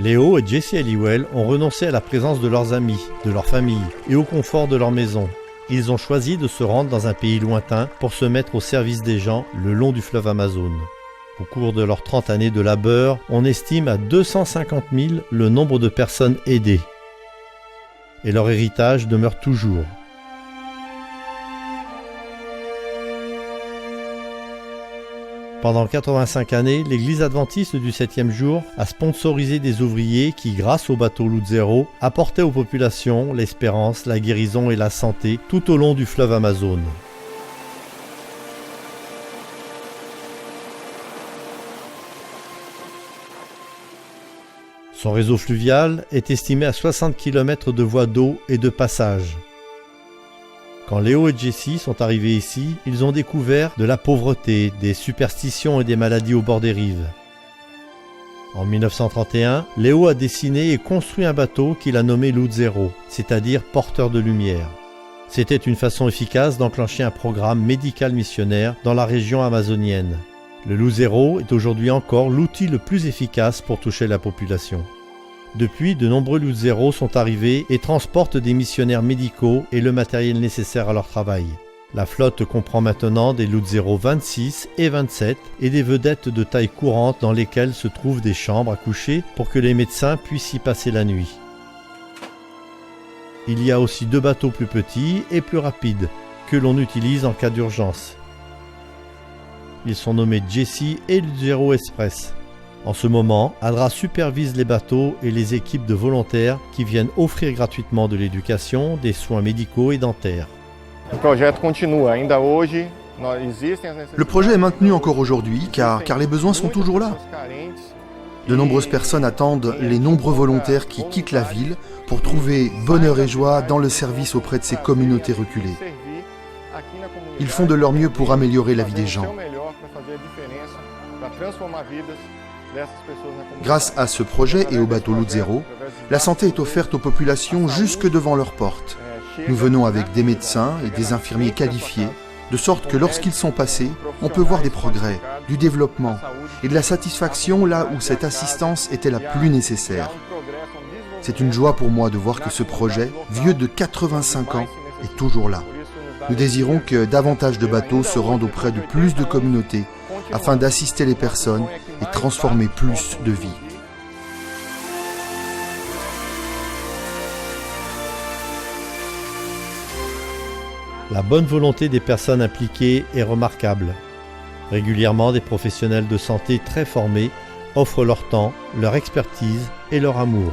Léo et Jesse Halliwell ont renoncé à la présence de leurs amis, de leur famille et au confort de leur maison. Ils ont choisi de se rendre dans un pays lointain pour se mettre au service des gens le long du fleuve Amazone. Au cours de leurs 30 années de labeur, on estime à 250 000 le nombre de personnes aidées. Et leur héritage demeure toujours. Pendant 85 années, l'Église adventiste du 7e jour a sponsorisé des ouvriers qui, grâce au bateau Luzero, apportaient aux populations l'espérance, la guérison et la santé tout au long du fleuve Amazone. Son réseau fluvial est estimé à 60 km de voies d'eau et de passages. Quand Léo et Jesse sont arrivés ici, ils ont découvert de la pauvreté, des superstitions et des maladies au bord des rives. En 1931, Léo a dessiné et construit un bateau qu'il a nommé Luzero, c'est-à-dire porteur de lumière. C'était une façon efficace d'enclencher un programme médical missionnaire dans la région amazonienne. Le Luzero est aujourd'hui encore l'outil le plus efficace pour toucher la population. Depuis, de nombreux Luzero sont arrivés et transportent des missionnaires médicaux et le matériel nécessaire à leur travail. La flotte comprend maintenant des Luzero 26 et 27 et des vedettes de taille courante dans lesquelles se trouvent des chambres à coucher pour que les médecins puissent y passer la nuit. Il y a aussi 2 bateaux plus petits et plus rapides que l'on utilise en cas d'urgence. Ils sont nommés Jesse et Luzero Express. En ce moment, ADRA supervise les bateaux et les équipes de volontaires qui viennent offrir gratuitement de l'éducation, des soins médicaux et dentaires. Le projet est maintenu encore aujourd'hui car les besoins sont toujours là. De nombreuses personnes attendent les nombreux volontaires qui quittent la ville pour trouver bonheur et joie dans le service auprès de ces communautés reculées. Ils font de leur mieux pour améliorer la vie des gens. Grâce à ce projet et au bateau Luzero, la santé est offerte aux populations jusque devant leurs portes. Nous venons avec des médecins et des infirmiers qualifiés, de sorte que lorsqu'ils sont passés, on peut voir des progrès, du développement et de la satisfaction là où cette assistance était la plus nécessaire. C'est une joie pour moi de voir que ce projet, vieux de 85 ans, est toujours là. Nous désirons que davantage de bateaux se rendent auprès de plus de communautés afin d'assister les personnes et transformer plus de vies. La bonne volonté des personnes impliquées est remarquable. Régulièrement, des professionnels de santé très formés offrent leur temps, leur expertise et leur amour.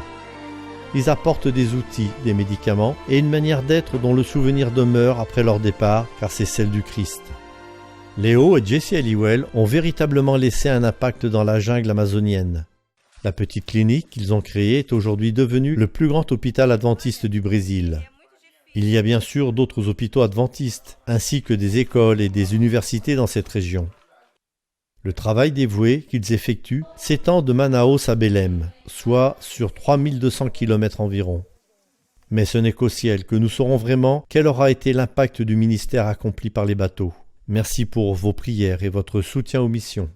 Ils apportent des outils, des médicaments et une manière d'être dont le souvenir demeure après leur départ, car c'est celle du Christ. Léo et Jesse Halliwell ont véritablement laissé un impact dans la jungle amazonienne. La petite clinique qu'ils ont créée est aujourd'hui devenue le plus grand hôpital adventiste du Brésil. Il y a bien sûr d'autres hôpitaux adventistes, ainsi que des écoles et des universités dans cette région. Le travail dévoué qu'ils effectuent s'étend de Manaus à Belém, soit sur 3200 km environ. Mais ce n'est qu'au ciel que nous saurons vraiment quel aura été l'impact du ministère accompli par les bateaux. Merci pour vos prières et votre soutien aux missions.